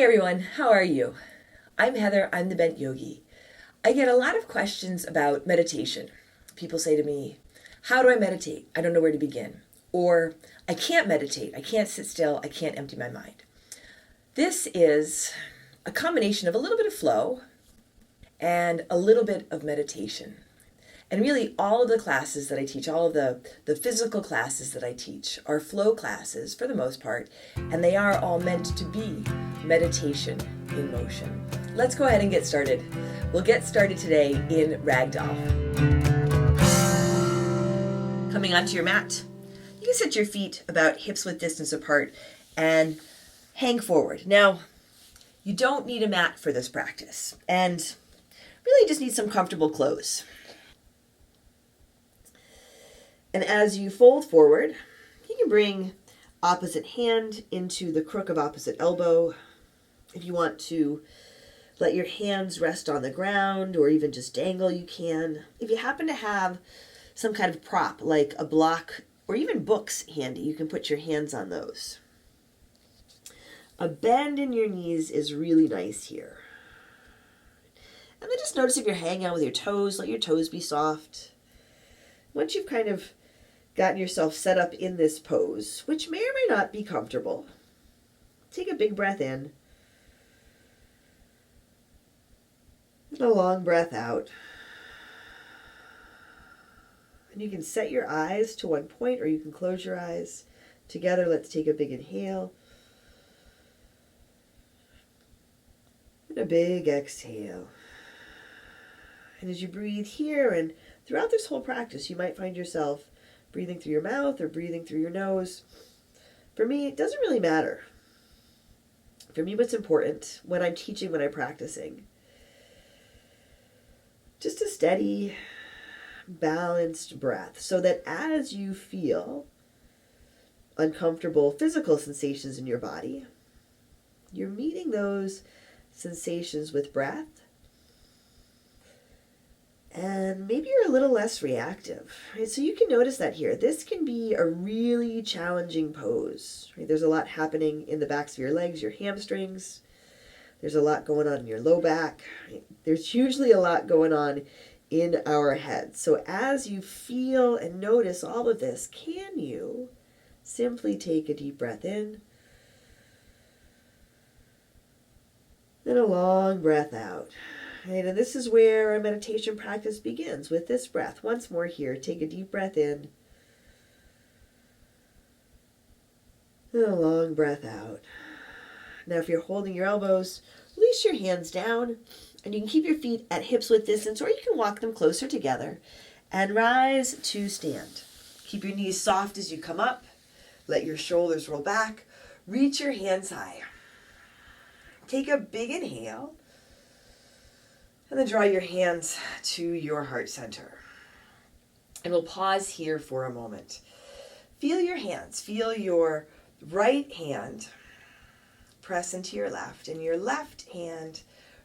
everyone, how are you? I'm Heather, I'm the Bent Yogi. I get a lot of questions about meditation. People say to me, how do I meditate? I don't know where to begin. Or, I can't meditate, I can't sit still, I can't empty my mind. This is a combination of a little bit of flow and a little bit of meditation. And really all of the classes that I teach, all of the physical classes that I teach are flow classes for the most part, and they are all meant to be meditation in motion. Let's go ahead and get started. We'll get started today in Ragdoll. Coming onto your mat, you can set your feet about hips width distance apart and hang forward. Now, you don't need a mat for this practice, and really just need some comfortable clothes. And as you fold forward, you can bring opposite hand into the crook of opposite elbow. If you want to let your hands rest on the ground or even just dangle, you can. If you happen to have some kind of prop like a block or even books handy, you can put your hands on those. A bend in your knees is really nice here. And then just notice if you're hanging out with your toes, let your toes be soft. Once you've kind of gotten yourself set up in this pose, which may or may not be comfortable, take a big breath in and a long breath out. And you can set your eyes to one point or you can close your eyes. Together, let's take a big inhale and a big exhale. And as you breathe here and throughout this whole practice, you might find yourself breathing through your mouth or breathing through your nose. For me, it doesn't really matter. For me, what's important when I'm teaching, when I'm practicing, just a steady, balanced breath, so that as you feel uncomfortable physical sensations in your body, you're meeting those sensations with breath. And maybe you're a little less reactive, right? So you can notice that here. This can be a really challenging pose, right? There's a lot happening in the backs of your legs, your hamstrings. There's a lot going on in your low back. Right? There's usually a lot going on in our heads. So as you feel and notice all of this, can you simply take a deep breath in and a long breath out? Right, and this is where our meditation practice begins, with this breath. Once more here, take a deep breath in and a long breath out. Now if you're holding your elbows, release your hands down, and you can keep your feet at hips width distance, or you can walk them closer together and rise to stand. Keep your knees soft as you come up. Let your shoulders roll back. Reach your hands high. Take a big inhale. And then draw your hands to your heart center. And we'll pause here for a moment. Feel your hands. Feel your right hand press into your left, and your left hand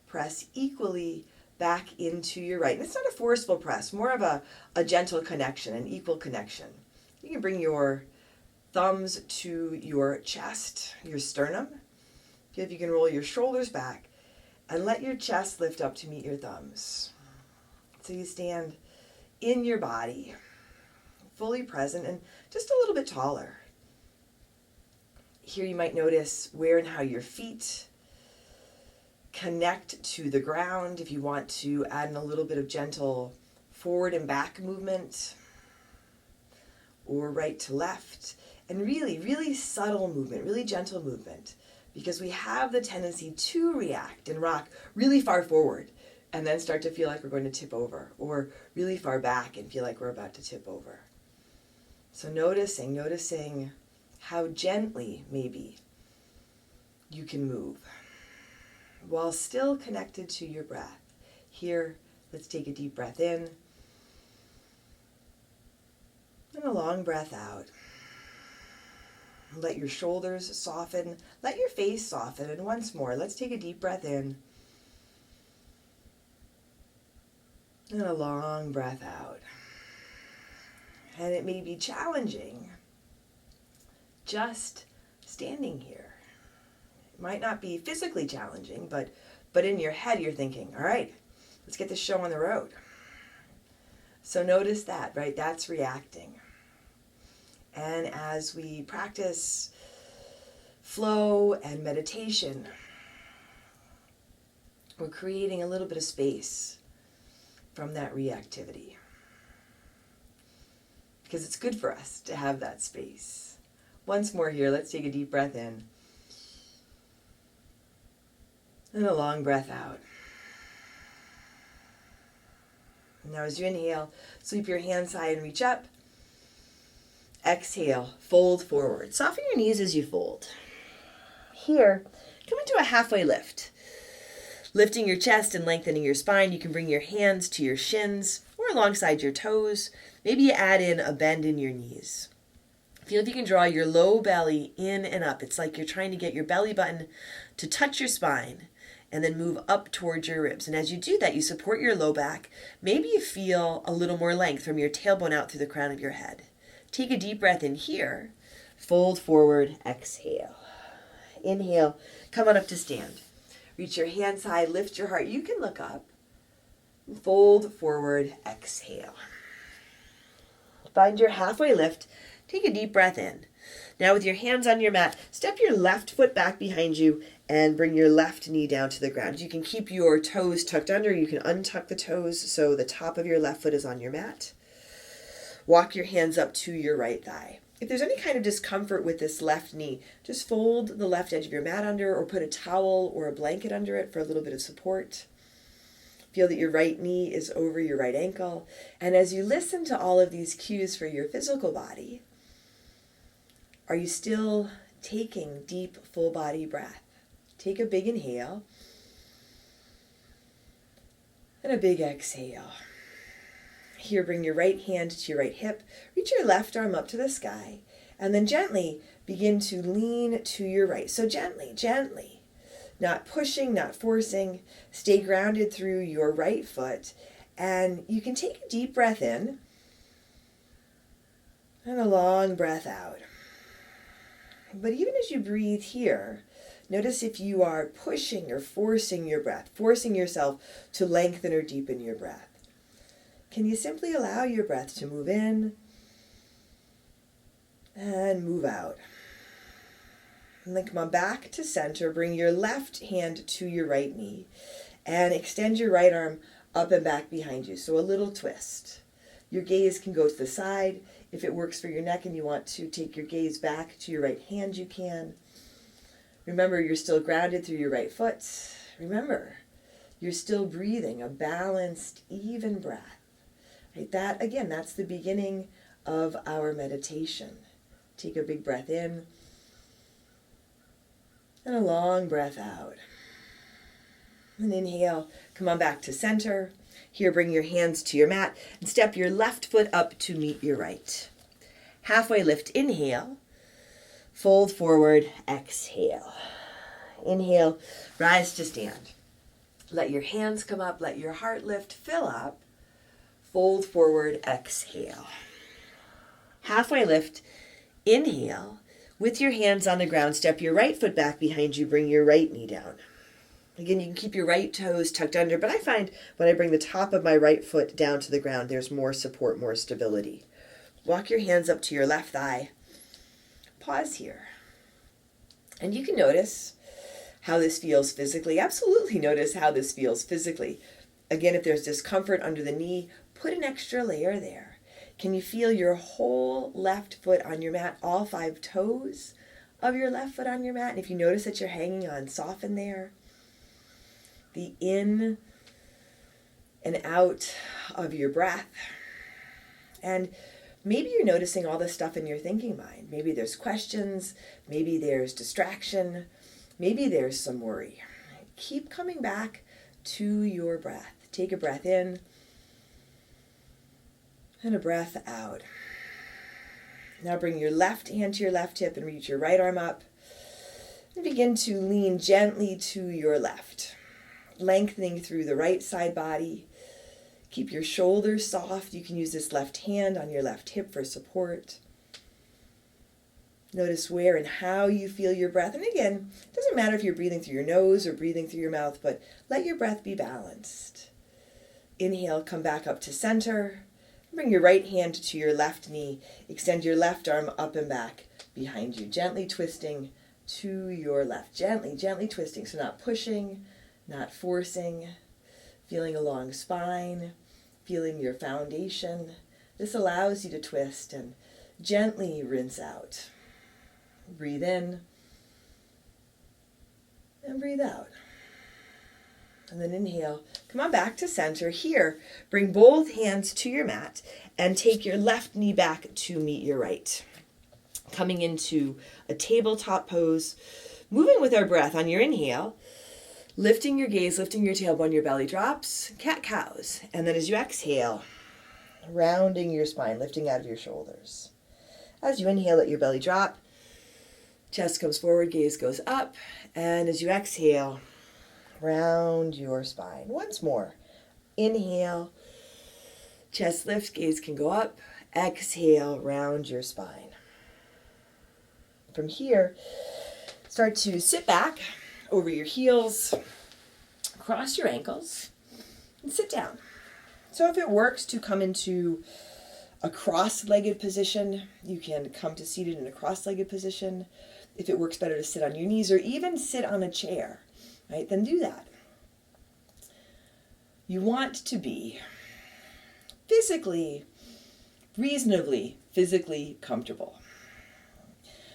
press equally back into your right. And it's not a forceful press, more of a gentle connection, an equal connection. You can bring your thumbs to your chest, your sternum. If you can roll your shoulders back, and let your chest lift up to meet your thumbs. So you stand in your body, fully present and just a little bit taller. Here you might notice where and how your feet connect to the ground. If you want to add in a little bit of gentle forward and back movement, or right to left, and really, really subtle movement, really gentle movement. Because we have the tendency to react and rock really far forward and then start to feel like we're going to tip over, or really far back and feel like we're about to tip over. So noticing how gently maybe you can move while still connected to your breath. Here, let's take a deep breath in and a long breath out. Let your shoulders soften. Let your face soften. And once more, let's take a deep breath in. And a long breath out. And it may be challenging just standing here. It might not be physically challenging, but in your head you're thinking, all right, let's get this show on the road. So notice that, right? That's reacting. And as we practice flow and meditation, we're creating a little bit of space from that reactivity. Because it's good for us to have that space. Once more here, let's take a deep breath in. And a long breath out. Now as you inhale, sweep your hands high and reach up. Exhale, fold forward. Soften your knees as you fold. Here, come into a halfway lift. Lifting your chest and lengthening your spine, you can bring your hands to your shins or alongside your toes. Maybe you add in a bend in your knees. Feel if you can draw your low belly in and up. It's like you're trying to get your belly button to touch your spine and then move up towards your ribs. And as you do that, you support your low back. Maybe you feel a little more length from your tailbone out through the crown of your head. Take a deep breath in here. Fold forward, exhale. Inhale, come on up to stand. Reach your hands high, lift your heart. You can look up. Fold forward, exhale. Find your halfway lift. Take a deep breath in. Now with your hands on your mat, step your left foot back behind you and bring your left knee down to the ground. You can keep your toes tucked under. You can untuck the toes so the top of your left foot is on your mat. Walk your hands up to your right thigh. If there's any kind of discomfort with this left knee, just fold the left edge of your mat under or put a towel or a blanket under it for a little bit of support. Feel that your right knee is over your right ankle. And as you listen to all of these cues for your physical body, are you still taking deep, full body breath? Take a big inhale and a big exhale. Here, bring your right hand to your right hip. Reach your left arm up to the sky. And then gently begin to lean to your right. So gently, gently. Not pushing, not forcing. Stay grounded through your right foot. And you can take a deep breath in. And a long breath out. But even as you breathe here, notice if you are pushing or forcing your breath, forcing yourself to lengthen or deepen your breath. Can you simply allow your breath to move in and move out? And then come on back to center. Bring your left hand to your right knee and extend your right arm up and back behind you. So a little twist. Your gaze can go to the side. If it works for your neck and you want to take your gaze back to your right hand, you can. Remember, you're still grounded through your right foot. Remember, you're still breathing a balanced, even breath. Right? That, again, that's the beginning of our meditation. Take a big breath in and a long breath out. And inhale, come on back to center. Here, bring your hands to your mat and step your left foot up to meet your right. Halfway lift, inhale. Fold forward, exhale. Inhale, rise to stand. Let your hands come up, let your heart lift, fill up. Fold forward, exhale. Halfway lift, inhale. With your hands on the ground, step your right foot back behind you, bring your right knee down. Again, you can keep your right toes tucked under, but I find when I bring the top of my right foot down to the ground, there's more support, more stability. Walk your hands up to your left thigh. Pause here. And you can notice how this feels physically. Absolutely notice how this feels physically. Again, if there's discomfort under the knee, put an extra layer there. Can you feel your whole left foot on your mat, all 5 toes of your left foot on your mat? And if you notice that you're hanging on, soften there. The in and out of your breath. And maybe you're noticing all this stuff in your thinking mind. Maybe there's questions, maybe there's distraction, maybe there's some worry. Keep coming back to your breath. Take a breath in and a breath out. Now bring your left hand to your left hip and reach your right arm up. And begin to lean gently to your left, lengthening through the right side body. Keep your shoulders soft. You can use this left hand on your left hip for support. Notice where and how you feel your breath. And again, it doesn't matter if you're breathing through your nose or breathing through your mouth, but let your breath be balanced. Inhale, come back up to center. Bring your right hand to your left knee. Extend your left arm up and back behind you, gently twisting to your left. Gently, gently twisting. So not pushing, not forcing. Feeling a long spine, feeling your foundation. This allows you to twist and gently rinse out. Breathe in and breathe out. And then inhale, come on back to center. Here, bring both hands to your mat and take your left knee back to meet your right. Coming into a tabletop pose, moving with our breath on your inhale, lifting your gaze, lifting your tailbone, your belly drops, cat-cows. And then as you exhale, rounding your spine, lifting out of your shoulders. As you inhale, let your belly drop. Chest comes forward, gaze goes up. And as you exhale, round your spine. Once more. Inhale, chest lifts, gaze can go up. Exhale, round your spine. From here, start to sit back over your heels, cross your ankles, and sit down. So if it works to come into a cross-legged position, you can come to seated in a cross-legged position. If it works better to sit on your knees or even sit on a chair, right, then do that. You want to be reasonably physically comfortable.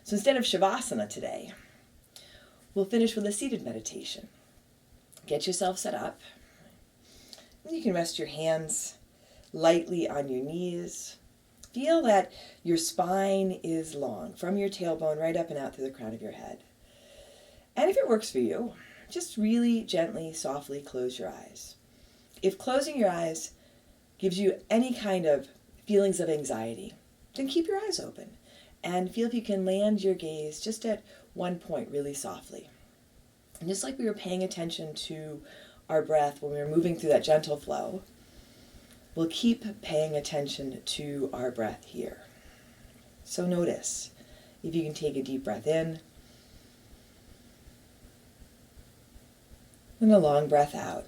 So instead of Shavasana today, we'll finish with a seated meditation. Get yourself set up. You can rest your hands lightly on your knees. Feel that your spine is long, from your tailbone right up and out through the crown of your head. And if it works for you, just really gently, softly close your eyes. If closing your eyes gives you any kind of feelings of anxiety, then keep your eyes open and feel if you can land your gaze just at one point really softly. And just like we were paying attention to our breath when we were moving through that gentle flow, we'll keep paying attention to our breath here. So notice if you can take a deep breath in and a long breath out.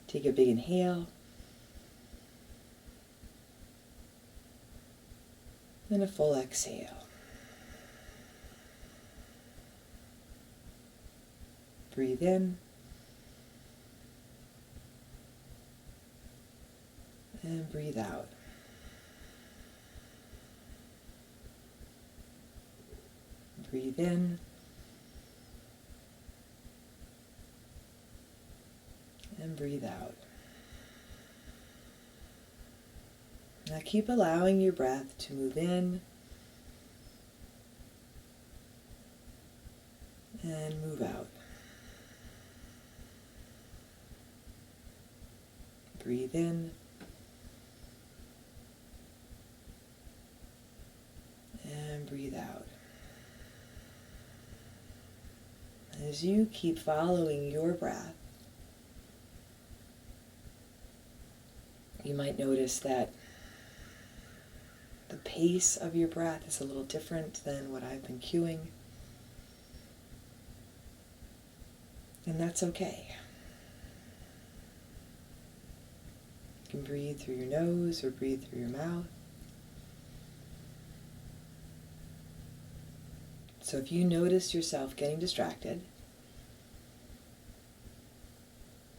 Take a big inhale and a full exhale. Breathe in and breathe out. Breathe in and breathe out. Now keep allowing your breath to move in and move out. Breathe in and breathe out. As you keep following your breath, you might notice that the pace of your breath is a little different than what I've been cueing. And that's okay. You can breathe through your nose or breathe through your mouth. So if you notice yourself getting distracted,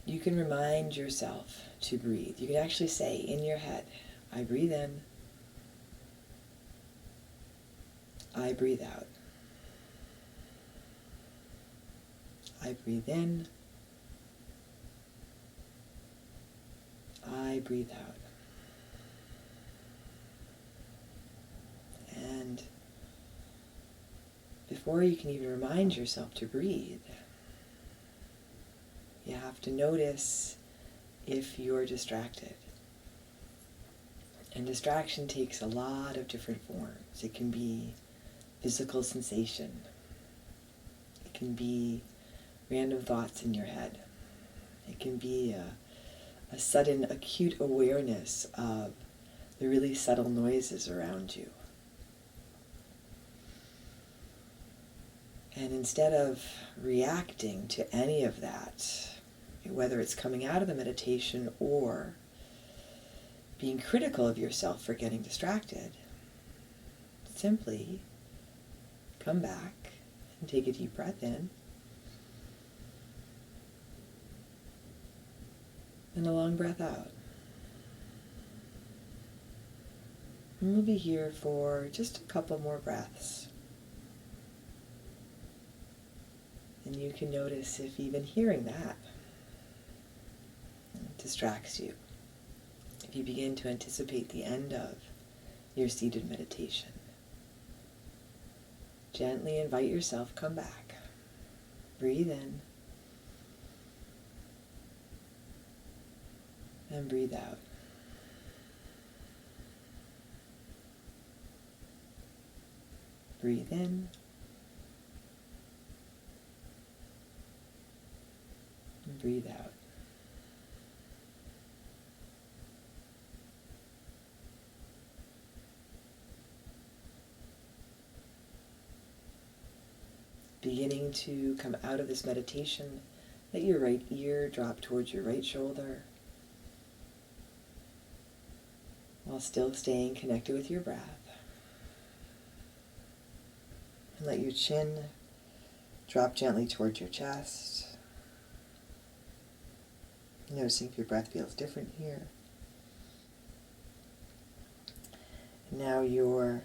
you can remind yourself to breathe. You can actually say in your head, I breathe in, I breathe out. I breathe in, I breathe out. And before you can even remind yourself to breathe, you have to notice if you're distracted. And distraction takes a lot of different forms. It can be physical sensation. It can be random thoughts in your head. It can be a sudden acute awareness of the really subtle noises around you. And instead of reacting to any of that, whether it's coming out of the meditation or being critical of yourself for getting distracted, simply come back and take a deep breath in and a long breath out. And we'll be here for just a couple more breaths. And you can notice if even hearing that distracts you. If you begin to anticipate the end of your seated meditation, gently invite yourself, come back. Breathe in and breathe out. Breathe in and breathe out. Beginning to come out of this meditation, let your right ear drop towards your right shoulder while still staying connected with your breath. And let your chin drop gently towards your chest. Noticing if your breath feels different here. And now your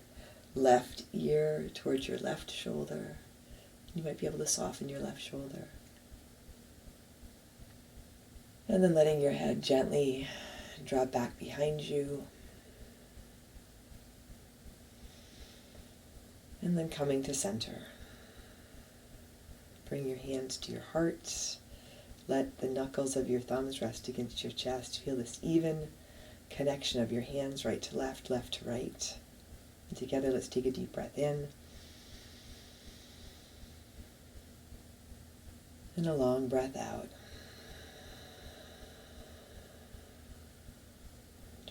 left ear towards your left shoulder. You might be able to soften your left shoulder. And then letting your head gently drop back behind you. And then coming to center. Bring your hands to your heart. Let the knuckles of your thumbs rest against your chest. Feel this even connection of your hands right to left, left to right. And together, let's take a deep breath in. And a long breath out.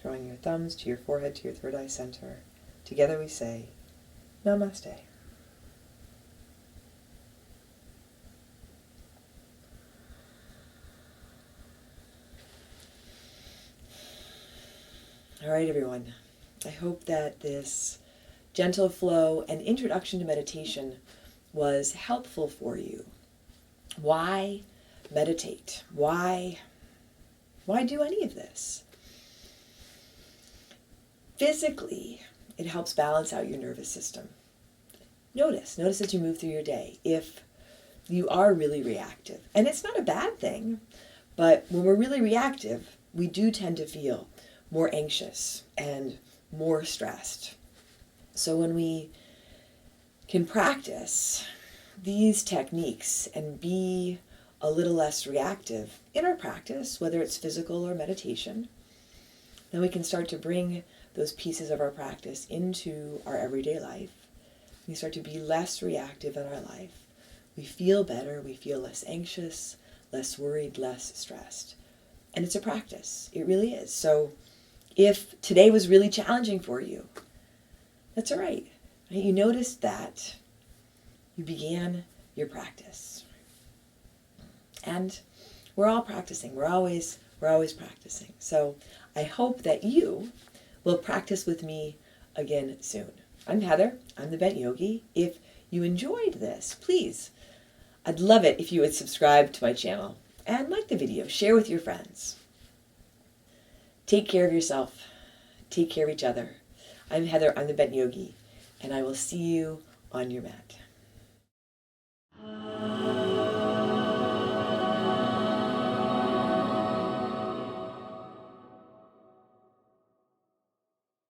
Drawing your thumbs to your forehead, to your third eye center. Together we say, Namaste. All right, everyone. I hope that this gentle flow and introduction to meditation was helpful for you. Why meditate? Why do any of this? Physically, it helps balance out your nervous system. Notice as you move through your day, if you are really reactive, and it's not a bad thing, but when we're really reactive, we do tend to feel more anxious and more stressed. So when we can practice these techniques and be a little less reactive in our practice, whether it's physical or meditation, then we can start to bring those pieces of our practice into our everyday life. We start to be less reactive in our life. We feel better, we feel less anxious, less worried, less stressed. And it's a practice. It really is. So if today was really challenging for you, that's all right. You noticed that you began your practice. And we're all practicing. We're always practicing. So I hope that you will practice with me again soon. I'm Heather. I'm the Bent Yogi. If you enjoyed this, please, I'd love it if you would subscribe to my channel and like the video. Share with your friends. Take care of yourself. Take care of each other. I'm Heather. I'm the Bent Yogi. And I will see you on your mat.